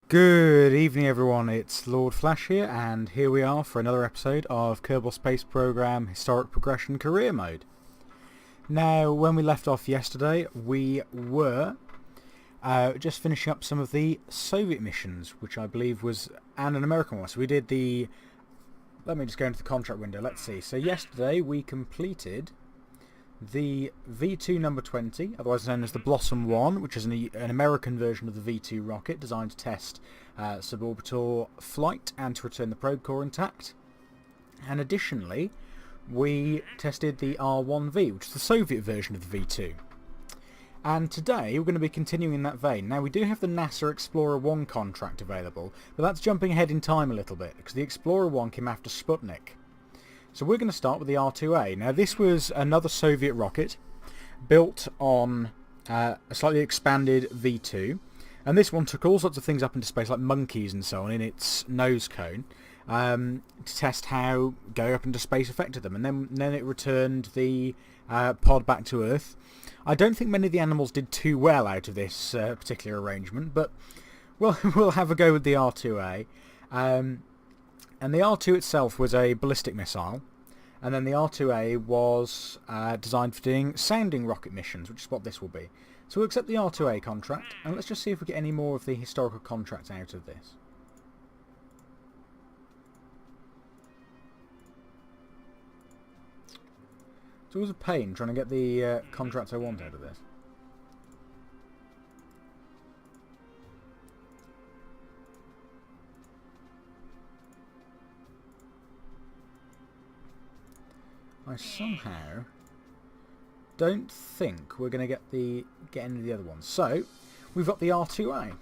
Good evening everyone, it's LordFlash here, and here we are for another episode of Kerbal Space Program Historic Progression Career Mode. Now, when we left off yesterday, we were just finishing up some of the Soviet missions, which I believe was, and an American one. So we did the, let me just go into the contract window, let's see. So yesterday we completed the V2 number 20, otherwise known as the Blossom 1, which is an American version of the V2 rocket designed to test suborbital flight and to return the probe core intact. And additionally, we tested the R1V, which is the Soviet version of the V2. And today we're going to be continuing in that vein. Now, we do have the NASA Explorer 1 contract available, but that's jumping ahead in time a little bit, because the Explorer 1 came after Sputnik. So we're going to start with the R2A. Now, this was another Soviet rocket built on a slightly expanded V2, and this one took all sorts of things up into space, like monkeys and so on, in its nose cone, to test how going up into space affected them. And then it returned the pod back to Earth. I don't think many of the animals did too well out of this particular arrangement, but we'll have a go with the R2A. And the R2 itself was a ballistic missile, and then the R2A was designed for doing sounding rocket missions, which is what this will be. So we'll accept the R2A contract, and let's just see if we get any more of the historical contracts out of this. It's always a pain trying to get the contracts I want out of this. I somehow don't think we're going to get any of the other ones. So we've got the R2A.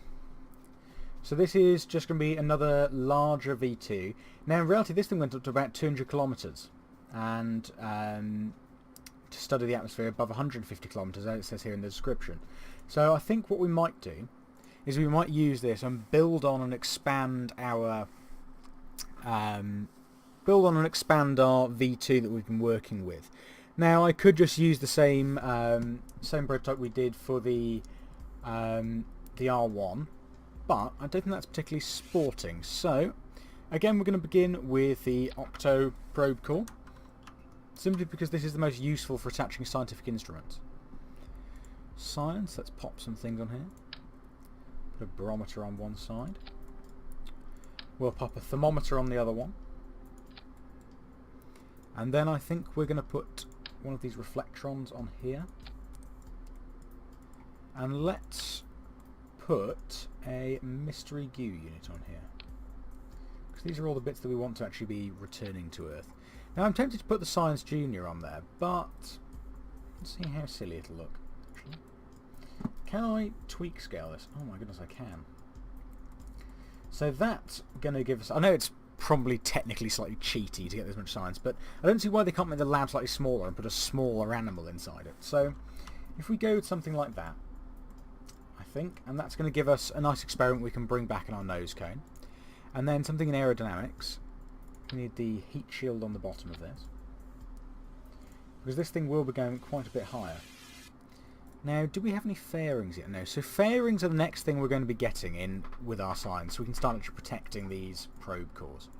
So this is just going to be another larger V2. Now in reality this thing went up to about 200 kilometres, and to study the atmosphere above 150 kilometres, as it says here in the description. So I think what we might do is we might use this and build on and expand our V2 that we've been working with. Now I could just use the same prototype we did for the R1, but I don't think that's particularly sporting. So again, we're going to begin with the Octo probe core, simply because this is the most useful for attaching scientific instruments. Science, let's pop some things on here. Put a barometer on one side. We'll pop a thermometer on the other one. And then I think we're going to put one of these reflectrons on here. And let's put a mystery GU unit on here, because these are all the bits that we want to actually be returning to Earth. Now I'm tempted to put the Science Junior on there, but let's see how silly it'll look. Actually, can I tweak scale this? Oh my goodness, I can. So that's going to give us... I know it's probably technically slightly cheaty to get this much science, but I don't see why they can't make the lab slightly smaller and put a smaller animal inside it. So if we go with something like that, I think, and that's going to give us a nice experiment we can bring back in our nose cone. And then something in aerodynamics. We need the heat shield on the bottom of this, because this thing will be going quite a bit higher. Now, do we have any fairings yet? No. So fairings are the next thing we're going to be getting in with our science, so we can start actually protecting these probe cores.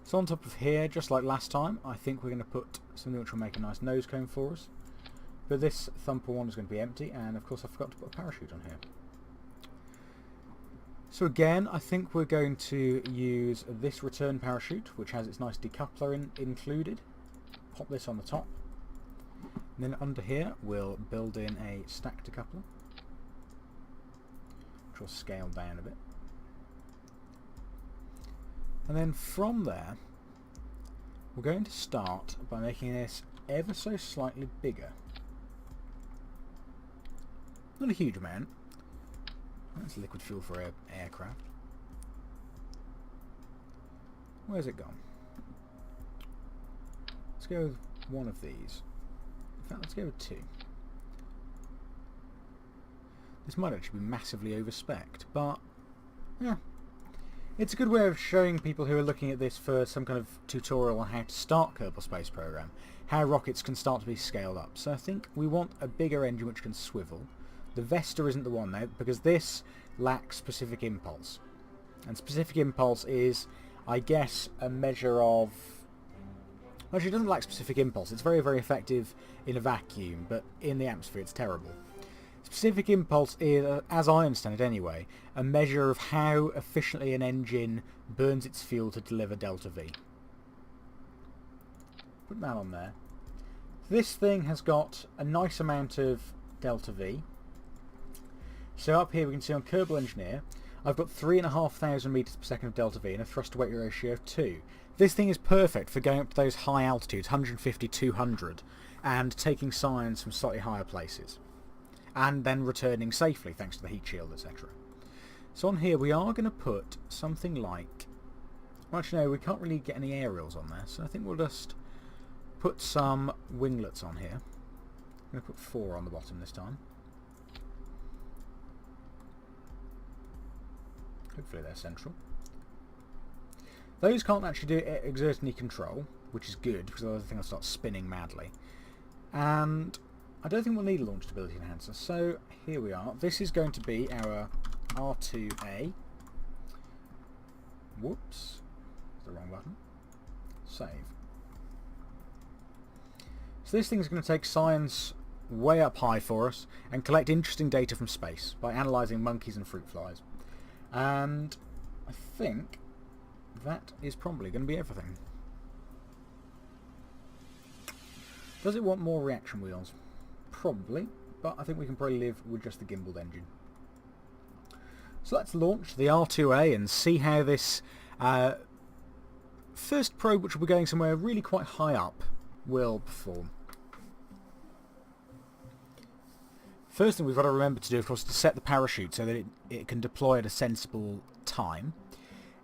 So on top of here, just like last time, I think we're going to put something which will make a nice nose cone for us. But this thumper one is going to be empty, and of course I forgot to put a parachute on here. So again, I think we're going to use this return parachute, which has its nice decoupler included. Pop this on the top. And then under here we'll build in a stack decoupler, which will scale down a bit. And then from there we're going to start by making this ever so slightly bigger. Not a huge amount. That's liquid fuel for aircraft. Where's it gone? Let's go with one of these. In fact, let's go with two. This might actually be massively overspec'd, but yeah, it's a good way of showing people who are looking at this for some kind of tutorial on how to start Kerbal Space Program, how rockets can start to be scaled up. So I think we want a bigger engine which can swivel. The Vesta isn't the one now, because this lacks specific impulse. And specific impulse is, I guess, a measure of... Actually, it doesn't lack specific impulse. It's very, very effective in a vacuum, but in the atmosphere it's terrible. Specific impulse is, as I understand it anyway, a measure of how efficiently an engine burns its fuel to deliver delta V. Put that on there. This thing has got a nice amount of delta V. So up here we can see on Kerbal Engineer, I've got 3,500 metres per second of delta V and a thrust to weight ratio of 2. This thing is perfect for going up to those high altitudes, 150, 200, and taking science from slightly higher places. And then returning safely thanks to the heat shield, etc. So on here we are going to put something like... Well, actually no, we can't really get any aerials on there, so I think we'll just put some winglets on here. I'm going to put 4 on the bottom this time. Hopefully they're central. Those can't actually exert any control, which is good, because otherwise the thing will start spinning madly. And I don't think we'll need a launch stability enhancer, so here we are. This is going to be our R2A. Whoops. That's the wrong button. Save. So this thing's going to take science way up high for us and collect interesting data from space by analysing monkeys and fruit flies. And I think that is probably going to be everything. Does it want more reaction wheels? Probably, but I think we can probably live with just the gimbaled engine. So let's launch the R2A and see how this first probe, which will be going somewhere really quite high up, will perform. First thing we've got to remember to do, of course, is to set the parachute so that it can deploy at a sensible time.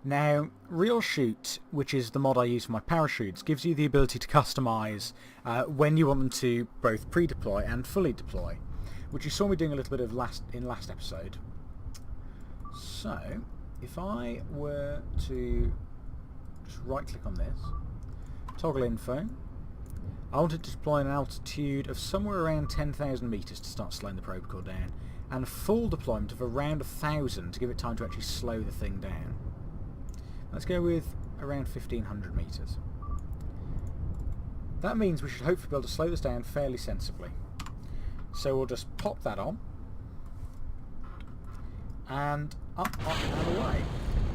Now, RealShoot, which is the mod I use for my parachutes, gives you the ability to customise when you want them to both pre-deploy and fully deploy, which you saw me doing a little bit of in last episode. So, if I were to just right-click on this, toggle info, I wanted to deploy an altitude of somewhere around 10,000 metres to start slowing the probe core down, and a full deployment of around 1,000 to give it time to actually slow the thing down. Let's go with around 1,500 metres. That means we should hopefully be able to slow this down fairly sensibly. So we'll just pop that on, and up, and away.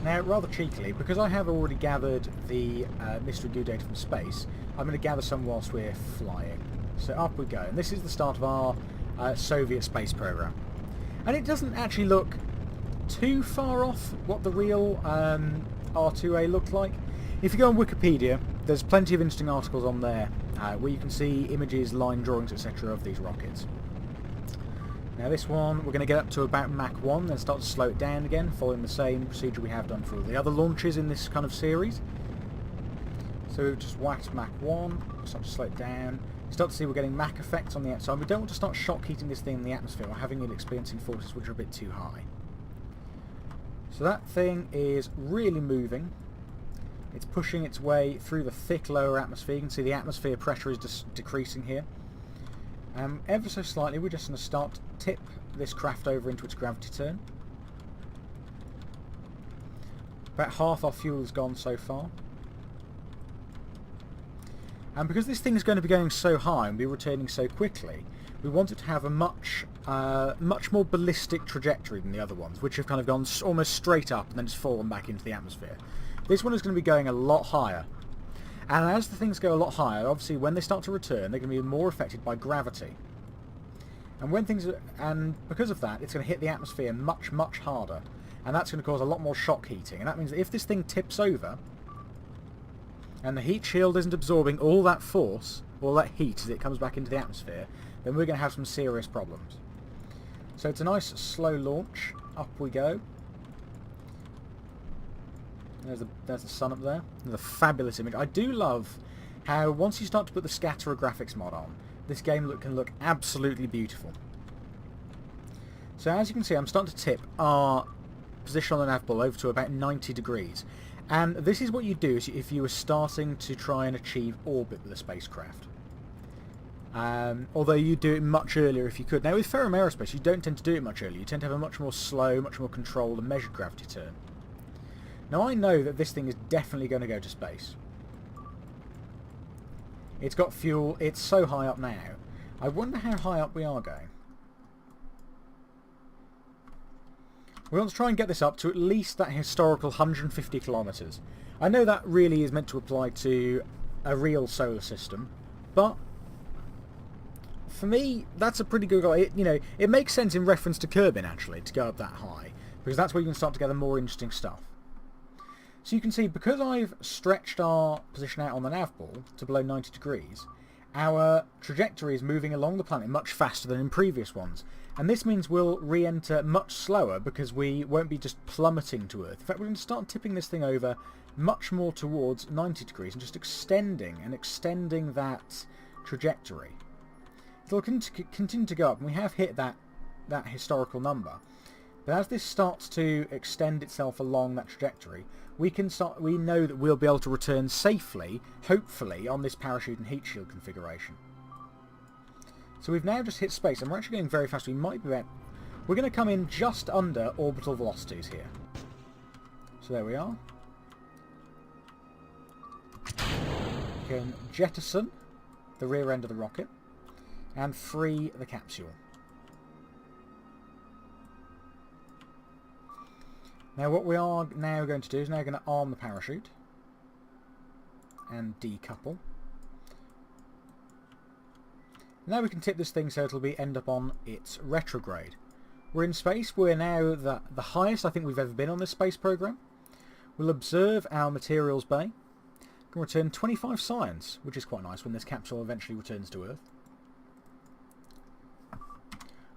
Now, rather cheekily, because I have already gathered the mystery goo data from space, I'm going to gather some whilst we're flying. So up we go. And this is the start of our Soviet space program. And it doesn't actually look too far off what the real R2A looked like. If you go on Wikipedia, there's plenty of interesting articles on there where you can see images, line drawings, etc. of these rockets. Now this one, we're going to get up to about Mach 1, then start to slow it down again, following the same procedure we have done for all the other launches in this kind of series. So we've just whacked Mach 1, start to slow it down. You start to see we're getting Mach effects on the outside. We don't want to start shock heating this thing in the atmosphere or having it experiencing forces which are a bit too high. So that thing is really moving. It's pushing its way through the thick lower atmosphere. You can see the atmosphere pressure is just decreasing here. Ever so slightly, we're just going to start to tip this craft over into its gravity turn. About half our fuel is gone so far. And because this thing is going to be going so high and be returning so quickly, we want it to have a much more ballistic trajectory than the other ones, which have kind of gone almost straight up and then just fallen back into the atmosphere. This one is going to be going a lot higher. And as the things go a lot higher, obviously when they start to return, they're going to be more affected by gravity. And because of that, it's going to hit the atmosphere much, much harder. And that's going to cause a lot more shock heating. And that means that if this thing tips over, and the heat shield isn't absorbing all that force, all that heat as it comes back into the atmosphere, then we're going to have some serious problems. So it's a nice slow launch. Up we go. There's the sun up there. There's a fabulous image. I do love how once you start to put the scatterer graphics mod on, this game can look absolutely beautiful. So as you can see, I'm starting to tip our position on the nav ball over to about 90 degrees. And this is what you do if you were starting to try and achieve orbit with a spacecraft. Although you do it much earlier if you could. Now with Ferrum Aerospace, you don't tend to do it much earlier. You tend to have a much more slow, much more controlled and measured gravity turn. Now I know that this thing is definitely going to go to space. It's got fuel. It's so high up now. I wonder how high up we are going. We want to try and get this up to at least that historical 150 kilometres. I know that really is meant to apply to a real solar system, but for me, that's a pretty good goal. It makes sense in reference to Kerbin, actually, to go up that high, because that's where you can start to gather more interesting stuff. So you can see, because I've stretched our position out on the nav ball to below 90 degrees, our trajectory is moving along the planet much faster than in previous ones. And this means we'll re-enter much slower because we won't be just plummeting to Earth. In fact, we're going to start tipping this thing over much more towards 90 degrees and just extending that trajectory. It'll continue to go up, and we have hit that historical number. But as this starts to extend itself along that trajectory, we know that we'll be able to return safely, hopefully, on this parachute and heat shield configuration. So we've now just hit space, and we're actually going very fast. We're going to come in just under orbital velocities here. So there we are. We can jettison the rear end of the rocket and free the capsule. Now what we are now going to do is now going to arm the parachute and decouple. Now we can tip this thing so it'll end up on its retrograde. We're in space. We're now the highest I think we've ever been on this space program. We'll observe our materials bay. Can return 25 science, which is quite nice when this capsule eventually returns to Earth.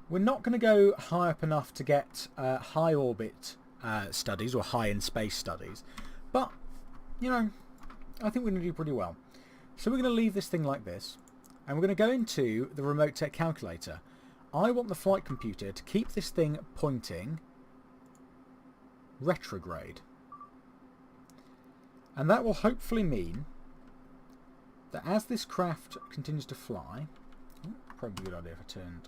We're not going to go high up enough to get high orbit studies or high in space studies, but I think we're going to do pretty well. So we're going to leave this thing like this, and we're going to go into the remote tech calculator. I want the flight computer to keep this thing pointing retrograde, and that will hopefully mean that as this craft continues to fly, probably a good idea if I turned.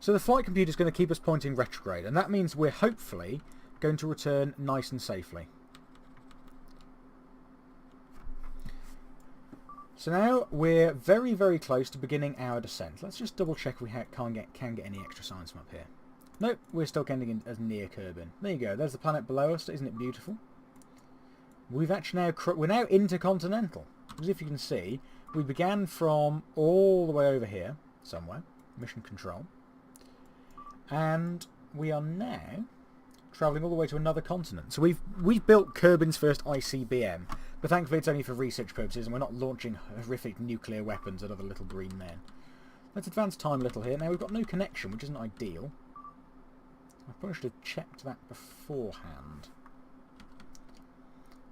So the flight computer is going to keep us pointing retrograde, and that means we're hopefully going to return nice and safely. So now we're very, very close to beginning our descent. Let's just double check if we can get any extra science from up here. Nope, we're still getting in as near Kerbin. There you go. There's the planet below us. Isn't it beautiful? We've actually we're now intercontinental. As if you can see, we began from all the way over here somewhere, mission control. And we are now travelling all the way to another continent. So we've built Kerbin's first ICBM, but thankfully it's only for research purposes, and we're not launching horrific nuclear weapons at other little green men. Let's advance time a little here. Now we've got no connection, which isn't ideal. I probably should have checked that beforehand.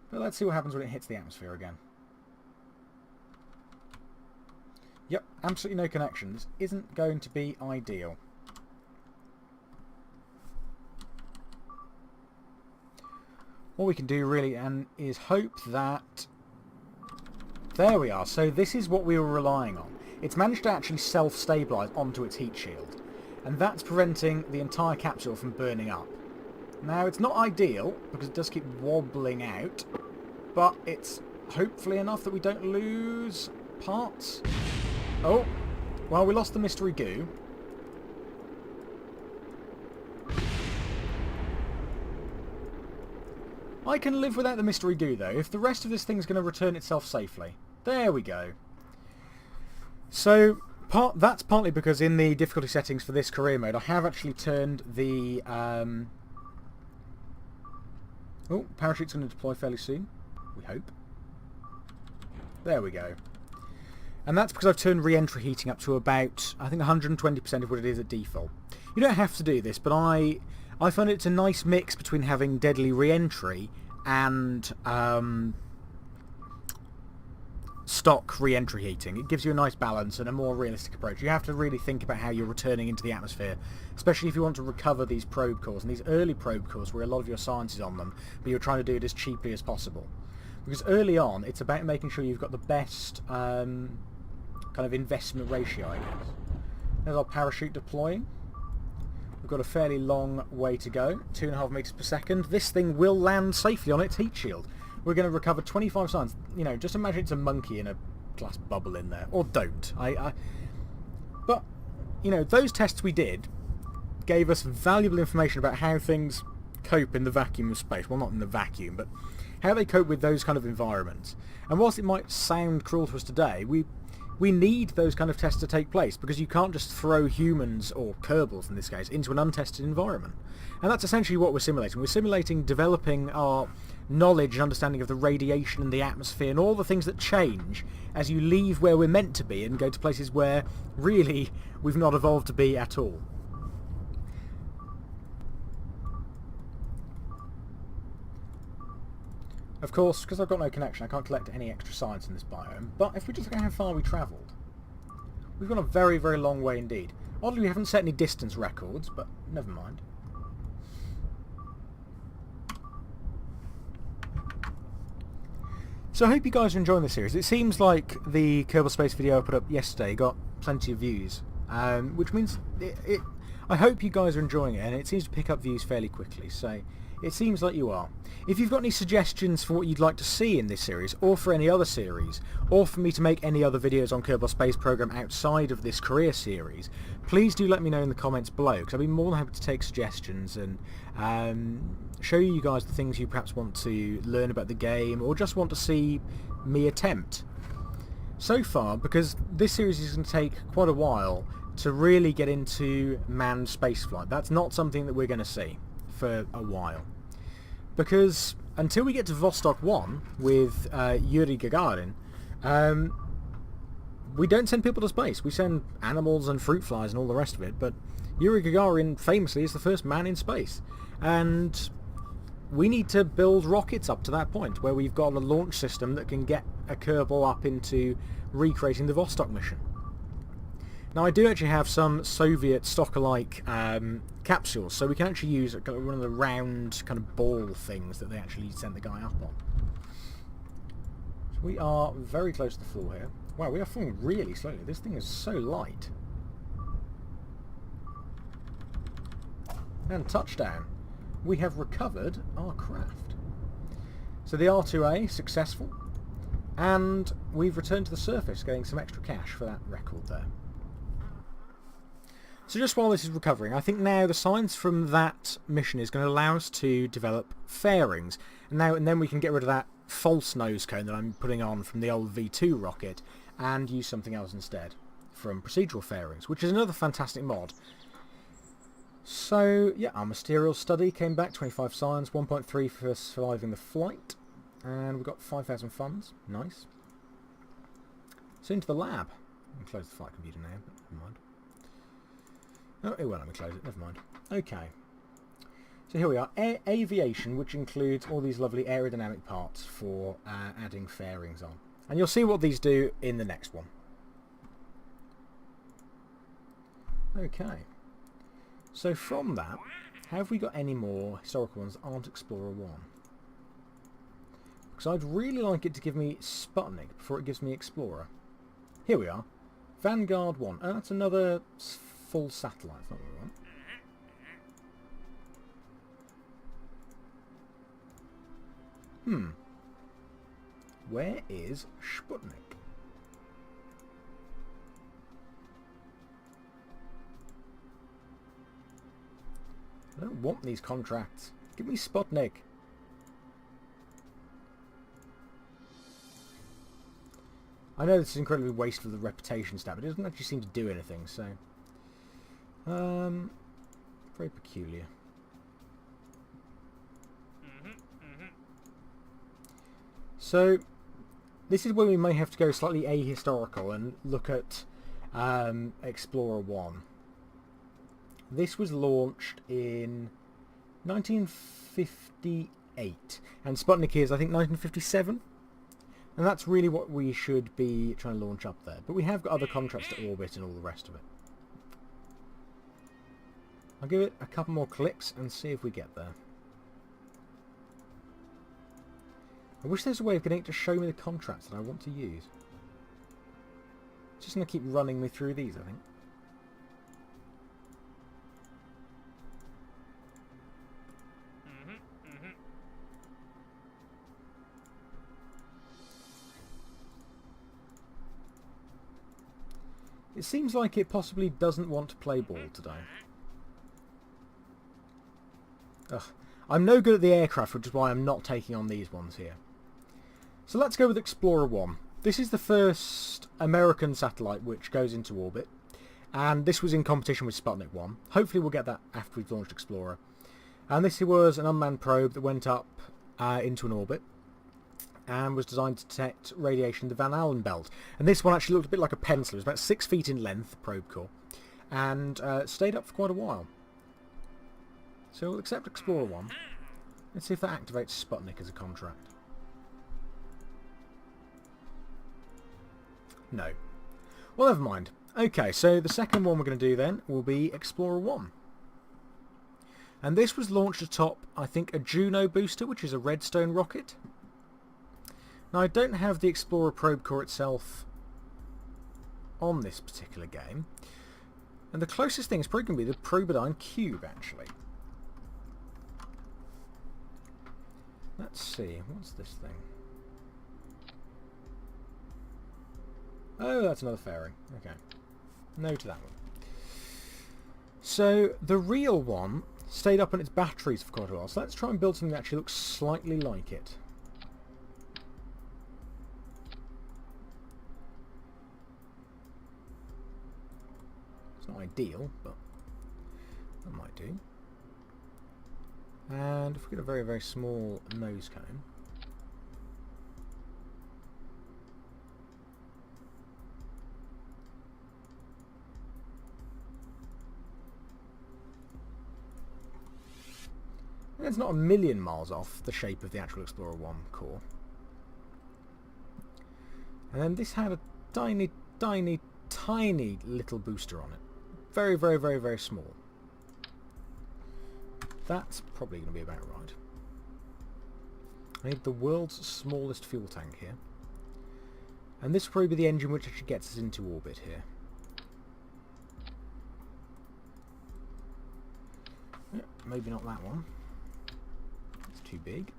But let's see what happens when it hits the atmosphere again. Yep, absolutely no connection. This isn't going to be ideal. All we can do really is hope that... There we are. So this is what we were relying on. It's managed to actually self-stabilise onto its heat shield. And that's preventing the entire capsule from burning up. Now, it's not ideal, because it does keep wobbling out. But it's hopefully enough that we don't lose parts. Oh, well, we lost the mystery goo. I can live without the mystery goo, though, if the rest of this thing's going to return itself safely. There we go. So, that's partly because in the difficulty settings for this career mode, I have actually turned the... Oh, parachute's going to deploy fairly soon. We hope. There we go. And that's because I've turned re-entry heating up to about, I think, 120% of what it is at default. You don't have to do this, but I find it's a nice mix between having deadly re-entry and stock re-entry heating. It gives you a nice balance and a more realistic approach. You have to really think about how you're returning into the atmosphere, especially if you want to recover these probe cores, and these early probe cores where a lot of your science is on them, but you're trying to do it as cheaply as possible. Because early on, it's about making sure you've got the best kind of investment ratio, I guess. There's our parachute deploying. We've got a fairly long way to go, 2.5 meters per second. This thing will land safely on its heat shield. We're going to recover 25 science. You know, just imagine it's a monkey in a glass bubble in there. Or don't. But, you know, those tests we did gave us valuable information about how things cope in the vacuum of space. Well, not in the vacuum, but how they cope with those kind of environments. And whilst it might sound cruel to us today, we need those kind of tests to take place, because you can't just throw humans, or Kerbals in this case, into an untested environment. And that's essentially what we're simulating. We're simulating developing our knowledge and understanding of the radiation and the atmosphere and all the things that change as you leave where we're meant to be and go to places where really we've not evolved to be at all. Of course, because I've got no connection, I can't collect any extra science in this biome, but if we just look at how far we travelled, we've gone a very, very long way indeed. Oddly, we haven't set any distance records, but never mind. So I hope you guys are enjoying the series. It seems like the Kerbal Space video I put up yesterday got plenty of views, which means I hope you guys are enjoying it, and it seems to pick up views fairly quickly, so it seems like you are. If you've got any suggestions for what you'd like to see in this series, or for any other series, or for me to make any other videos on Kerbal Space Program outside of this career series, please do let me know in the comments below, because I'd be more than happy to take suggestions and show you guys the things you perhaps want to learn about the game, or just want to see me attempt. So far, because this series is going to take quite a while to really get into manned spaceflight, that's not something that we're going to see for a while, because until we get to Vostok 1 with Yuri Gagarin, we don't send people to space. We send animals and fruit flies and all the rest of it, but Yuri Gagarin famously is the first man in space, and we need to build rockets up to that point where we've got a launch system that can get a Kerbal up into recreating the Vostok mission. Now, I do actually have some Soviet stock-alike capsules, so we can actually use one of the round kind of ball things that they actually sent the guy up on. So we are very close to the floor here. Wow, we are falling really slowly. This thing is so light. And touchdown. We have recovered our craft. So the R2A, successful. And we've returned to the surface, getting some extra cash for that record there. So just while this is recovering, I think now the science from that mission is going to allow us to develop fairings. And then we can get rid of that false nose cone that I'm putting on from the old V2 rocket and use something else instead from procedural fairings, which is another fantastic mod. So yeah, our mysterial study came back, 25 science, 1.3 for surviving the flight, and we've got 5,000 funds. Nice. So into the lab. I'll close the flight computer now, but never mind. Oh, it won't let me close it, never mind. Okay. So here we are, aviation, which includes all these lovely aerodynamic parts for adding fairings on. And you'll see what these do in the next one. Okay. So from that, have we got any more historical ones that aren't Explorer 1? Because I'd really like it to give me Sputnik before it gives me Explorer. Here we are. Vanguard 1. Oh, that's another full satellite. That's not what we want. Where is Sputnik? I don't want these contracts. Give me Sputnik. I know this is incredibly wasteful of the reputation stat, but it doesn't actually seem to do anything, so... very peculiar. So, this is where we may have to go slightly ahistorical and look at Explorer 1. This was launched in 1958, and Sputnik is, I think, 1957. And that's really what we should be trying to launch up there. But we have got other contracts to orbit and all the rest of it. I'll give it a couple more clicks and see if we get there. I wish there's a way of getting it to show me the contracts that I want to use. It's just going to keep running me through these, I think. It seems like it possibly doesn't want to play ball today. Ugh. I'm no good at the aircraft, which is why I'm not taking on these ones here. So let's go with Explorer 1. This is the first American satellite which goes into orbit. And this was in competition with Sputnik 1. Hopefully we'll get that after we've launched Explorer. And this was an unmanned probe that went up into an orbit and was designed to detect radiation in the Van Allen belt. And this one actually looked a bit like a pencil. It was about 6 feet in length, the probe core, and stayed up for quite a while. So we'll accept Explorer 1. Let's see if that activates Sputnik as a contract. No. Well, never mind. Okay, so the second one we're going to do then will be Explorer 1. And this was launched atop, I think, a Juno booster, which is a Redstone rocket. Now, I don't have the Explorer probe core itself on this particular game. And the closest thing is probably going to be the Probodyne Cube, actually. Let's see, what's this thing? Oh, that's another fairing. Okay. No to that one. So, the real one stayed up on its batteries for quite a while. So let's try and build something that actually looks slightly like it. It's not ideal, but that might do. And if we get a very, very small nose cone. And it's not a million miles off the shape of the actual Explorer 1 core. And then this had a tiny, tiny, tiny little booster on it. Very, very, very, very small. That's probably going to be about right. I need the world's smallest fuel tank here. And this will probably be the engine which actually gets us into orbit here. Yeah, maybe not that one. It's too big.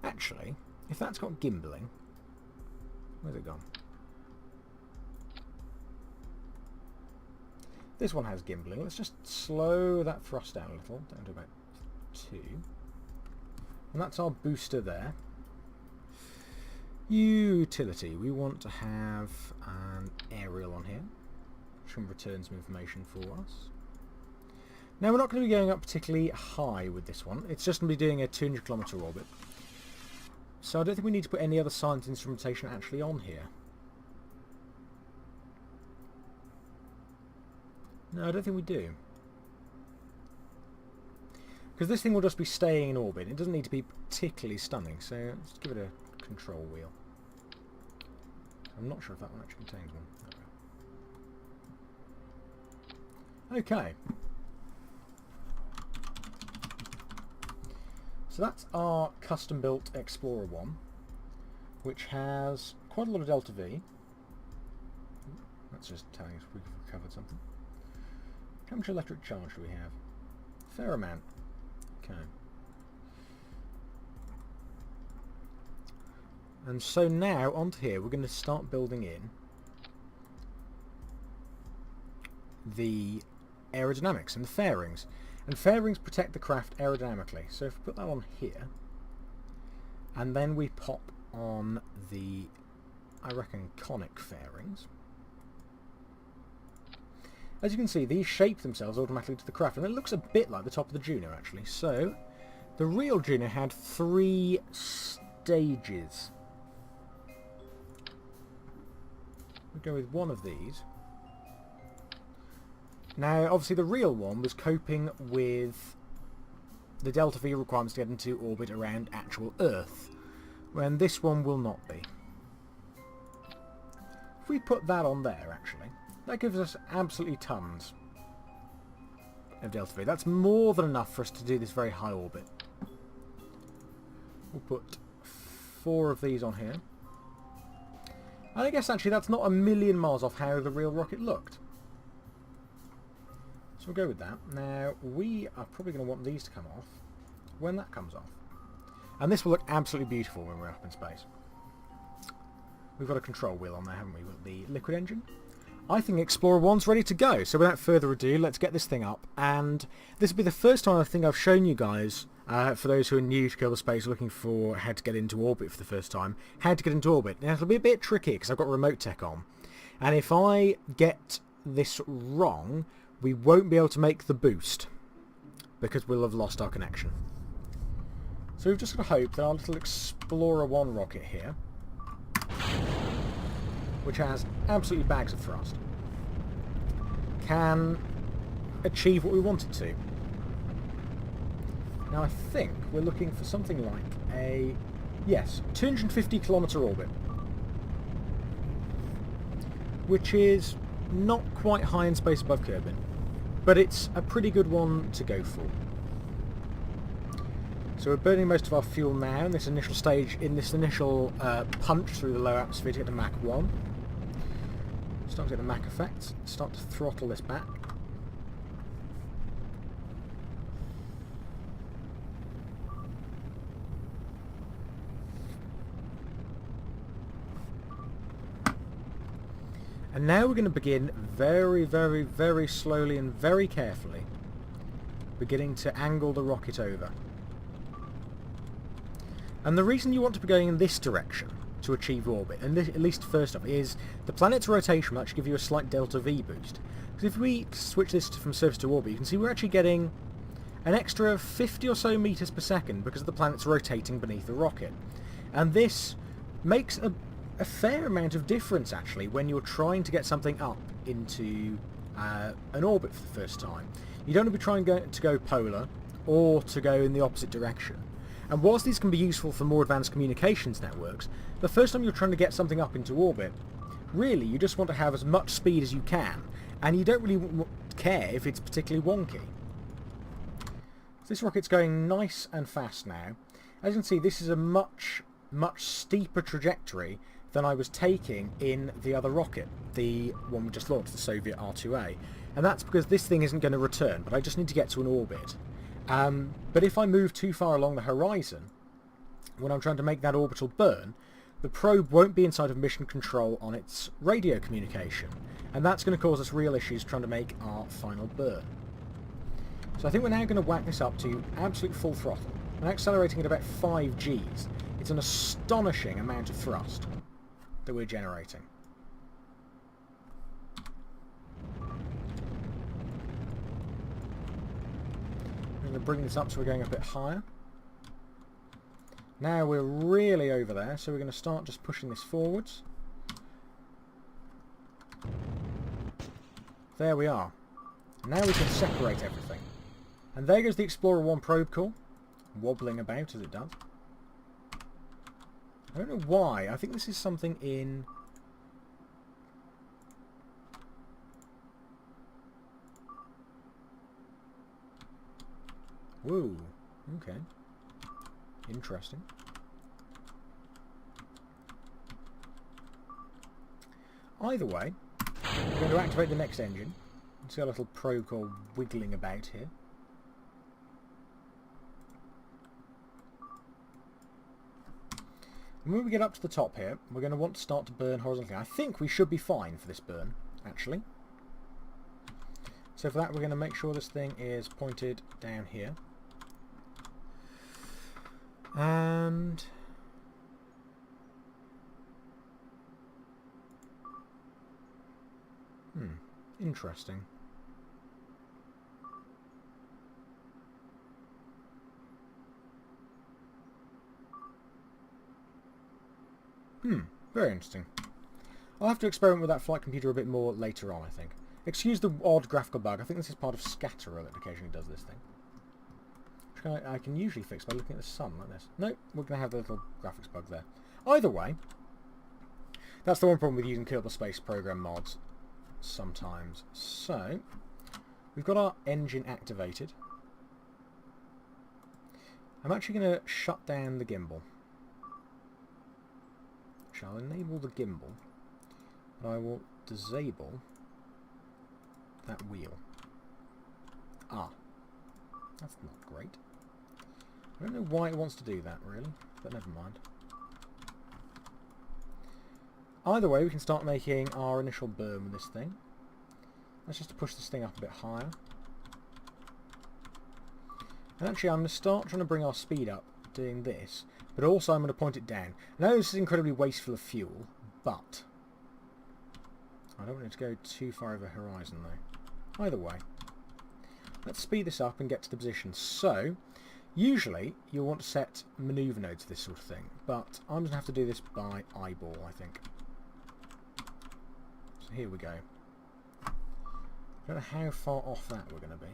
Actually, if that's got gimballing... Where's it gone? This one has gimballing. Let's just slow that thrust down a little, down to about 2. And that's our booster there. Utility. We want to have an aerial on here, which can return some information for us. Now, we're not going to be going up particularly high with this one. It's just going to be doing a 200-kilometre orbit. So I don't think we need to put any other science instrumentation actually on here. No, I don't think we do. Because this thing will just be staying in orbit. It doesn't need to be particularly stunning, so let's give it a control wheel. I'm not sure if that one actually contains one. Okay. So that's our custom-built Explorer 1, which has quite a lot of delta V. That's just telling us we've recovered something. How much electric charge do we have? Fair amount. Okay. And so now, onto here, we're going to start building in the aerodynamics and the fairings. And fairings protect the craft aerodynamically. So if we put that on here, and then we pop on the, I reckon, conic fairings. As you can see, these shape themselves automatically to the craft, and it looks a bit like the top of the Juno, actually. So, the real Juno had 3 stages. We'll go with one of these. Now, obviously, the real one was coping with the delta V requirements to get into orbit around actual Earth, when this one will not be. If we put that on there, actually, that gives us absolutely tons of delta V. That's more than enough for us to do this very high orbit. We'll put 4 of these on here. And I guess actually that's not a million miles off how the real rocket looked. So we'll go with that. Now, we are probably going to want these to come off when that comes off. And this will look absolutely beautiful when we're up in space. We've got a control wheel on there, haven't we, with the liquid engine? I think Explorer 1's ready to go, so without further ado, let's get this thing up. And this will be the first time I think I've shown you guys, for those who are new to Kerbal Space looking for how to get into orbit for the first time, how to get into orbit. Now, it'll be a bit tricky because I've got remote tech on. And if I get this wrong, we won't be able to make the boost, because we'll have lost our connection. So we've just got to hope that our little Explorer 1 rocket here, which has absolutely bags of thrust, can achieve what we want it to. Now I think we're looking for something like a, yes, 250 kilometre orbit, which is not quite high in space above Kerbin, but it's a pretty good one to go for. So we're burning most of our fuel now in this initial stage, in this initial punch through the low atmosphere to get to Mach 1. Start to get the Mach effect, start to throttle this back. And now we're going to begin very, very, very slowly and very carefully beginning to angle the rocket over. And the reason you want to be going in this direction to achieve orbit, and this, at least first off, is the planet's rotation will actually give you a slight delta V boost. Because if we switch this from surface to orbit, you can see we're actually getting an extra 50 or so meters per second because the planet's rotating beneath the rocket. And this makes a fair amount of difference actually when you're trying to get something up into an orbit for the first time. You don't want to be trying to go polar or to go in the opposite direction. And whilst these can be useful for more advanced communications networks, the first time you're trying to get something up into orbit, really you just want to have as much speed as you can, and you don't really care if it's particularly wonky. So this rocket's going nice and fast now. As you can see, this is a much steeper trajectory than I was taking in the other rocket, the one we just launched, the Soviet R2A. And that's because this thing isn't going to return, but I just need to get to an orbit. But if I move too far along the horizon, when I'm trying to make that orbital burn, the probe won't be inside of mission control on its radio communication, and that's going to cause us real issues trying to make our final burn. So I think we're now going to whack this up to absolute full throttle. I'm accelerating at about 5 Gs. It's an astonishing amount of thrust that we're generating. I'm going to bring this up so we're going a bit higher. Now we're really over there, so we're going to start just pushing this forwards. There we are. Now we can separate everything. And there goes the Explorer 1 probe core, wobbling about as it does. I don't know why. I think this is something in... Whoa, okay. Interesting. Either way, we're going to activate the next engine. See our little probe core wiggling about here. And when we get up to the top here, we're going to want to start to burn horizontally. I think we should be fine for this burn, actually. So for that, we're going to make sure this thing is pointed down here. And interesting. Very interesting. I'll have to experiment with that flight computer a bit more later on, I think. Excuse the odd graphical bug. I think this is part of Scatterer that occasionally does this thing. Which I can usually fix by looking at the sun like this. Nope, we're going to have the little graphics bug there. Either way, that's the one problem with using Kerbal Space Program mods sometimes. So, we've got our engine activated. I'm actually going to shut down the gimbal. I'll enable the gimbal, but I will disable that wheel. Ah, that's not great. I don't know why it wants to do that, really, but never mind. Either way, we can start making our initial burn with this thing. Let's just push this thing up a bit higher. And actually, I'm going to start trying to bring our speed up doing this, but also I'm going to point it down. I know this is incredibly wasteful of fuel, but I don't want it to go too far over the horizon, though. Either way, let's speed this up and get to the position. So, usually, you'll want to set maneuver nodes for this sort of thing, but I'm just going to have to do this by eyeball, I think. So here we go. I don't know how far off that we're going to be.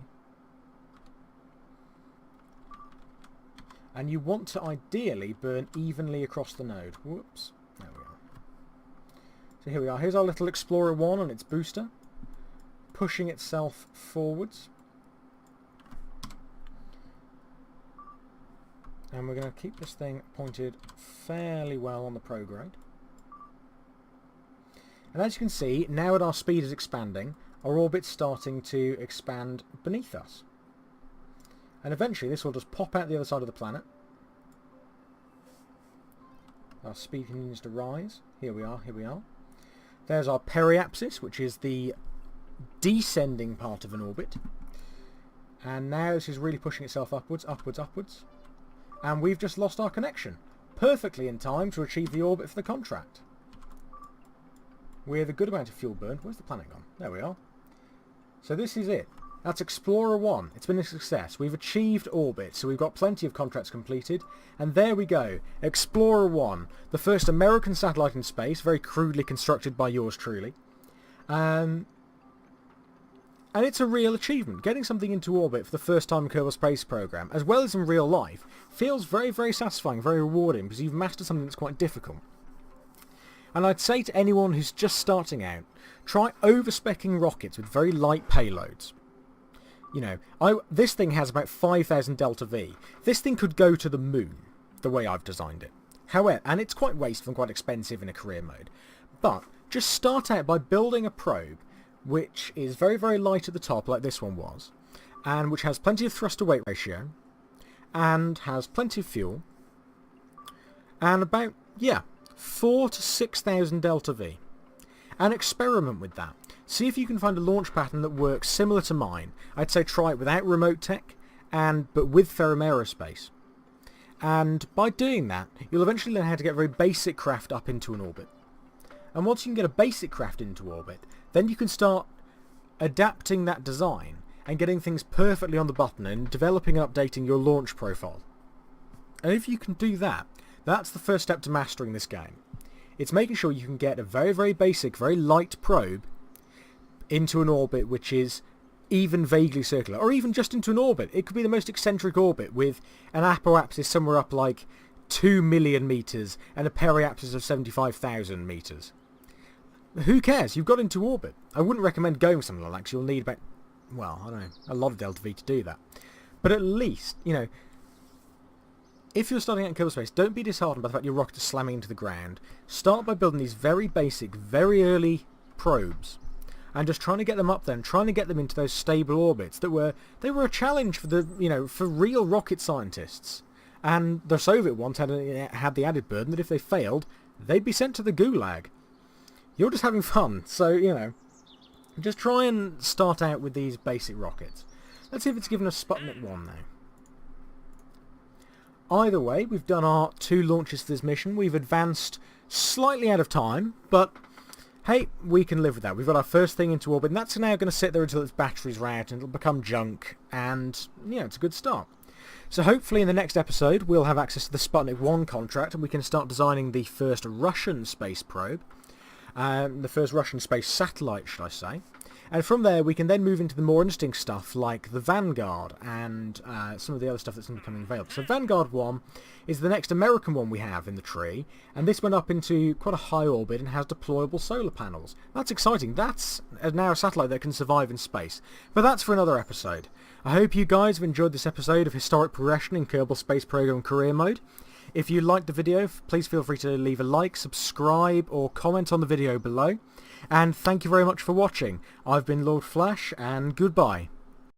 And you want to ideally burn evenly across the node. Whoops. There we are. So here we are. Here's our little Explorer 1 on its booster, pushing itself forwards. And we're going to keep this thing pointed fairly well on the prograde. And as you can see, now that our speed is expanding, our orbit's starting to expand beneath us. And eventually this will just pop out the other side of the planet. Our speed continues to rise. Here we are, here we are. There's our periapsis, which is the descending part of an orbit. And now this is really pushing itself upwards, upwards, upwards. And we've just lost our connection. Perfectly in time to achieve the orbit for the contract. With a good amount of fuel burned. Where's the planet gone? There we are. So this is it. That's Explorer 1. It's been a success. We've achieved orbit, so we've got plenty of contracts completed. And there we go. Explorer 1. The first American satellite in space, very crudely constructed by yours truly. And it's a real achievement. Getting something into orbit for the first time in Kerbal Space Program, as well as in real life, feels very, very satisfying, very rewarding, because you've mastered something that's quite difficult. And I'd say to anyone who's just starting out, try over-speccing rockets with very light payloads. You know, this thing has about 5,000 delta V. This thing could go to the moon, the way I've designed it. However, and it's quite wasteful and quite expensive in a career mode. But just start out by building a probe which is very, very light at the top, like this one was, and which has plenty of thrust-to-weight ratio, and has plenty of fuel, and about, 4,000 to 6,000 delta V. And experiment with that. See if you can find a launch pattern that works similar to mine. I'd say try it without remote tech, but with Ferrum Aerospace. And by doing that, you'll eventually learn how to get very basic craft up into an orbit. And once you can get a basic craft into orbit, then you can start adapting that design and getting things perfectly on the button and developing and updating your launch profile. And if you can do that, that's the first step to mastering this game. It's making sure you can get a very, very basic, very light probe into an orbit which is even vaguely circular, or even just into an orbit. It could be the most eccentric orbit with an apoapsis somewhere up like 2 million meters and a periapsis of 75,000 meters. Who cares? You've got into orbit. I wouldn't recommend going with something like that because you'll need about, well, I don't know, a lot of delta V to do that. But at least, you know, if you're starting out in Kerbal Space, don't be disheartened by the fact your rocket is slamming into the ground. Start by building these very basic, very early probes, and just trying to get them up there and trying to get them into those stable orbits that were a challenge for the, you know, for real rocket scientists. And the Soviet ones had the added burden that if they failed, they'd be sent to the gulag. You're just having fun, so, you know, just try and start out with these basic rockets. Let's see if it's given us Sputnik 1 now. Either way, we've done our 2 launches for this mission. We've advanced slightly out of time, but hey, we can live with that. We've got our first thing into orbit, and that's now going to sit there until its batteries run out and it'll become junk, and, you know, it's a good start. So hopefully in the next episode we'll have access to the Sputnik 1 contract and we can start designing the first Russian space probe. The first Russian space satellite, should I say. And from there we can then move into the more interesting stuff like the Vanguard and some of the other stuff that's becoming available. So Vanguard 1 is the next American one we have in the tree, and this went up into quite a high orbit and has deployable solar panels. That's exciting. That's now a satellite that can survive in space. But that's for another episode. I hope you guys have enjoyed this episode of Historic Progression in Kerbal Space Program Career Mode. If you liked the video, please feel free to leave a like, subscribe, or comment on the video below. And thank you very much for watching. I've been LordFlash, and goodbye.